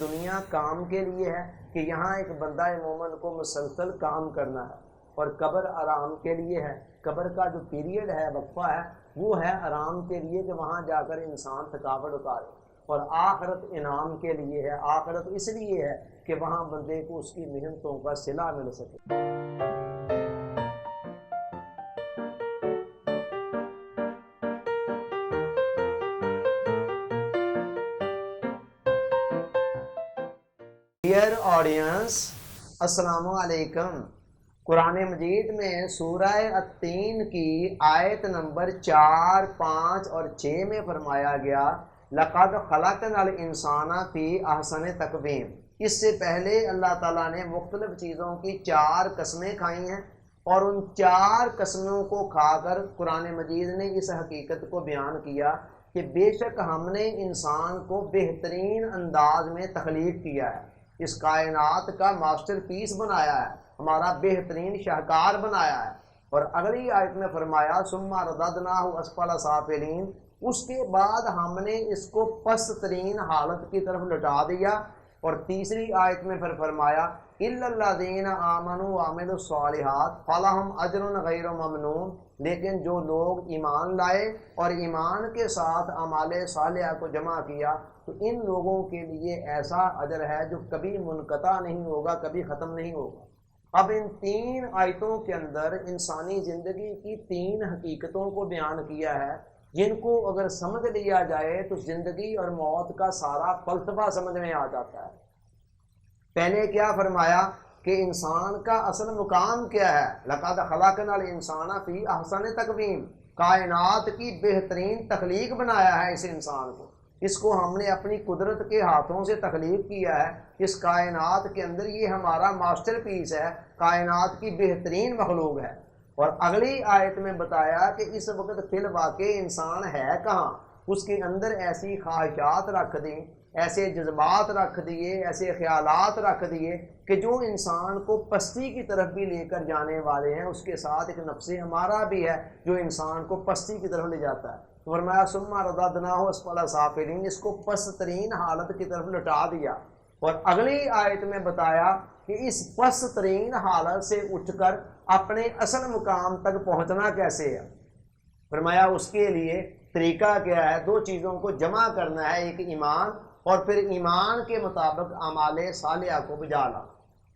دنیا کام کے لیے ہے کہ یہاں ایک بندہ مومن کو مسلسل کام کرنا ہے، اور قبر آرام کے لیے ہے۔ قبر کا جو پیریڈ ہے، وقفہ ہے، وہ ہے آرام کے لیے کہ وہاں جا کر انسان تھکاوٹ اتارے، اور آخرت انعام کے لیے ہے۔ آخرت اس لیے ہے کہ وہاں بندے کو اس کی محنتوں کا صلہ مل سکے۔ ڈیئر آڈینس، السلام علیکم۔ قرآن مجید میں سورہ التین کی آیت نمبر 4، 5 اور 6 میں فرمایا گیا لَقَدْ خَلَقْنَا الْإِنسَانَ فِي أَحْسَنِ تَقْوِيمٍ۔ اس سے پہلے اللہ تعالیٰ نے مختلف چیزوں کی 4 قسمیں کھائی ہیں، اور ان 4 قسموں کو کھا کر قرآن مجید نے اس حقیقت کو بیان کیا کہ بے شک ہم نے انسان کو بہترین انداز میں تخلیق کیا ہے، اس کائنات کا ماسٹر پیس بنایا ہے، ہمارا بہترین شاہکار بنایا ہے۔ اور اگلی آیت میں فرمایا ثُمَّ رَدَدْنَاهُ أَسْفَلَ سَافِلِينَ، اس کے بعد ہم نے اس کو پست ترین حالت کی طرف لٹا دیا۔ اور تیسری آیت میں پھر فرمایا إِلَّا الَّذِينَ آمَنُوا وَعَمِلُوا الصَّالِحَاتِ فَلَهُمْ أَجْرٌ غَيْرُ مَمْنُونٍ، لیکن جو لوگ ایمان لائے اور ایمان کے ساتھ اعمال صالحہ کو جمع کیا تو ان لوگوں کے لیے ایسا اجر ہے جو کبھی منقطع نہیں ہوگا، کبھی ختم نہیں ہوگا۔ اب ان 3 آیتوں کے اندر انسانی زندگی کی 3 حقیقتوں کو بیان کیا ہے، جن کو اگر سمجھ لیا جائے تو زندگی اور موت کا سارا فلسفہ سمجھ میں آ جاتا ہے۔ پہلے کیا فرمایا کہ انسان کا اصل مقام کیا ہے؟ لَقَدْ خَلَقْنَا الْإِنسَانَ فِي أَحْسَنِ تَقْوِيمٍ، کائنات کی بہترین تخلیق بنایا ہے اس انسان کو۔ اس کو ہم نے اپنی قدرت کے ہاتھوں سے تخلیق کیا ہے۔ اس کائنات کے اندر یہ ہمارا ماسٹر پیس ہے، کائنات کی بہترین مخلوق ہے۔ اور اگلی آیت میں بتایا کہ اس وقت فی الواقع انسان ہے کہاں؟ اس کے اندر ایسی خواہشات رکھ دیں، ایسے جذبات رکھ دیے، ایسے خیالات رکھ دیے کہ جو انسان کو پستی کی طرف بھی لے کر جانے والے ہیں۔ اس کے ساتھ ایک نفس امارہ بھی ہے جو انسان کو پستی کی طرف لے جاتا ہے۔ فرمایا ثُمَّ رَدَدْنَاهُ أَسْفَلَ سَافِلِينَ، اس کو پست ترین حالت کی طرف لٹا دیا۔ اور اگلی آیت میں بتایا کہ اس پست ترین حالت سے اٹھ کر اپنے اصل مقام تک پہنچنا کیسے ہے۔ فرمایا اس کے لیے طریقہ کیا ہے؟ 2 چیزوں کو جمع کرنا ہے، ایک ایمان، اور پھر ایمان کے مطابق اعمال صالحہ کو بجا لانا۔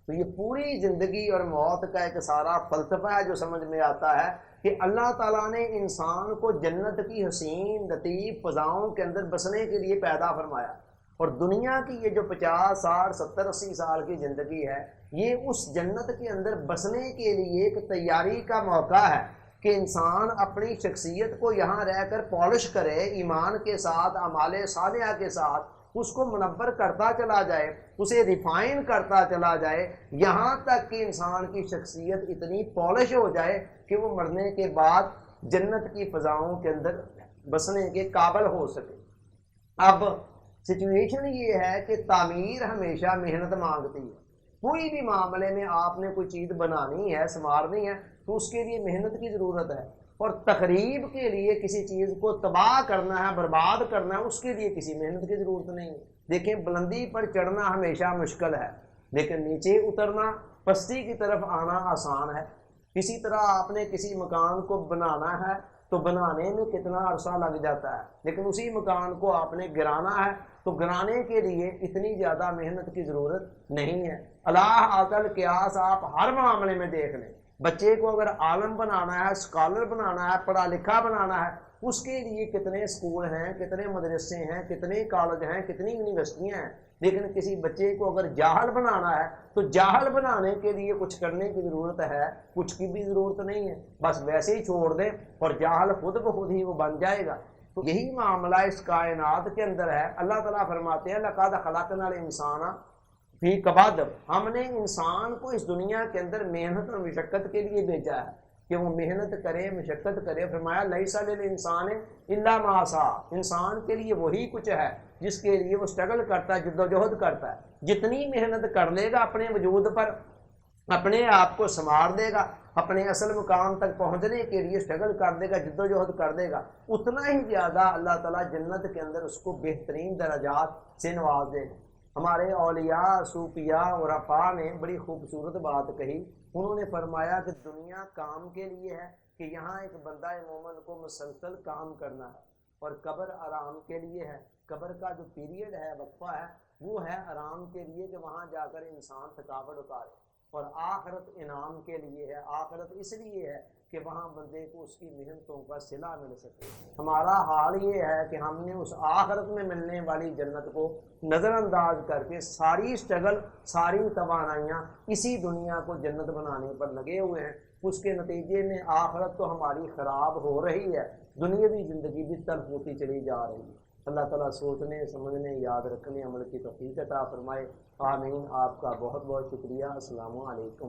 تو یہ پوری زندگی اور موت کا ایک سارا فلسفہ ہے جو سمجھ میں آتا ہے کہ اللہ تعالیٰ نے انسان کو جنت کی حسین لطیف فضاؤں کے اندر بسنے کے لیے پیدا فرمایا، اور دنیا کی یہ جو 50، 60، 70، 80 سال کی زندگی ہے، یہ اس جنت کے اندر بسنے کے لیے ایک تیاری کا موقع ہے کہ انسان اپنی شخصیت کو یہاں رہ کر پالش کرے، ایمان کے ساتھ، اعمال صالحہ کے ساتھ اس کو منور کرتا چلا جائے، اسے ریفائن کرتا چلا جائے، یہاں تک کہ انسان کی شخصیت اتنی پالش ہو جائے کہ وہ مرنے کے بعد جنت کی فضاؤں کے اندر بسنے کے قابل ہو سکے۔ اب سچویشن یہ ہے کہ تعمیر ہمیشہ محنت مانگتی ہے۔ کوئی بھی معاملے میں آپ نے کوئی چیز بنانی ہے، سنوارنی ہے، تو اس کے لیے محنت کی ضرورت ہے، اور تخریب کے لیے کسی چیز کو تباہ کرنا ہے، برباد کرنا ہے، اس کے لیے کسی محنت کی ضرورت نہیں ہے۔ دیکھیں بلندی پر چڑھنا ہمیشہ مشکل ہے، لیکن نیچے اترنا، پستی کی طرف آنا آسان ہے۔ کسی طرح آپ نے کسی مکان کو بنانا ہے تو بنانے میں کتنا عرصہ لگ جاتا ہے، لیکن اسی مکان کو آپ نے گرانا ہے تو گرانے کے لیے اتنی زیادہ محنت کی ضرورت نہیں ہے۔ اللہ عقل قیاس آپ ہر معاملے میں دیکھ لیں، بچے کو اگر عالم بنانا ہے، اسکالر بنانا ہے، پڑھا لکھا بنانا ہے، اس کے لیے کتنے اسکول ہیں، کتنے مدرسے ہیں، کتنے کالج ہیں، کتنی یونیورسٹیاں ہیں۔ لیکن کسی بچے کو اگر جاہل بنانا ہے تو جاہل بنانے کے لیے کچھ کرنے کی ضرورت ہے، کچھ کی بھی ضرورت نہیں ہے، بس ویسے ہی چھوڑ دیں اور جاہل خود بخود ہی وہ بن جائے گا۔ تو یہی معاملہ اس کائنات کے اندر ہے۔ اللہ تعالیٰ فرماتے ہیں لَقَدْ خَلَقْنَا الْإِنسَانَ فِي كَبَدٍ، ہم نے انسان کو اس دنیا کے اندر محنت اور مشقت کے لیے بھیجا ہے کہ وہ محنت کرے، مشقت کرے۔ فرمایا لَيْسَ لِلْإِنسَانِ إِلَّا مَا سَعَىٰ، انسان کے لیے وہی کچھ ہے جس کے لیے وہ سٹرگل کرتا ہے، جد و جہد کرتا ہے۔ جتنی محنت کر لے گا اپنے وجود پر، اپنے آپ کو سنوار دے گا، اپنے اصل مقام تک پہنچنے کے لیے سٹرگل کر دے گا، جد و جہد کر دے گا، اتنا ہی زیادہ اللہ تعالیٰ جنت کے اندر اس کو بہترین درجات سے نواز دے گا۔ ہمارے اولیاء صوفیاء عرفاء نے بڑی خوبصورت بات کہی. انہوں نے فرمایا کہ دنیا کام کے لیے ہے کہ یہاں ایک بندہ مومن کو مسلسل کام کرنا ہے، اور قبر آرام کے لیے ہے. قبر کا جو پیریڈ ہے، وقفہ ہے، وہ ہے آرام کے لیے کہ وہاں جا کر انسان تھکاوٹ اتارے. اور آخرت انعام کے لیے ہے. آخرت اس لیے ہے کہ وہاں بندے کو اس کی محنتوں کا صلہ مل سکے. ہمارا حال یہ ہے کہ ہم نے اس آخرت میں ملنے والی جنت کو نظر انداز کر کے ساری اسٹرگل، ساری توانائیاں اسی دنیا کو جنت بنانے پر لگے ہوئے ہیں. اس کے نتیجے میں آخرت تو ہماری خراب ہو رہی ہے، دنیاوی زندگی بھی تلخ ہوتی چلی جا رہی ہے. اللہ تعالیٰ سوچنے، سمجھنے، یاد رکھنے، عمل کی توفیق عطا فرمائے. آمین. آپ کا بہت بہت شکریہ. السلام علیکم.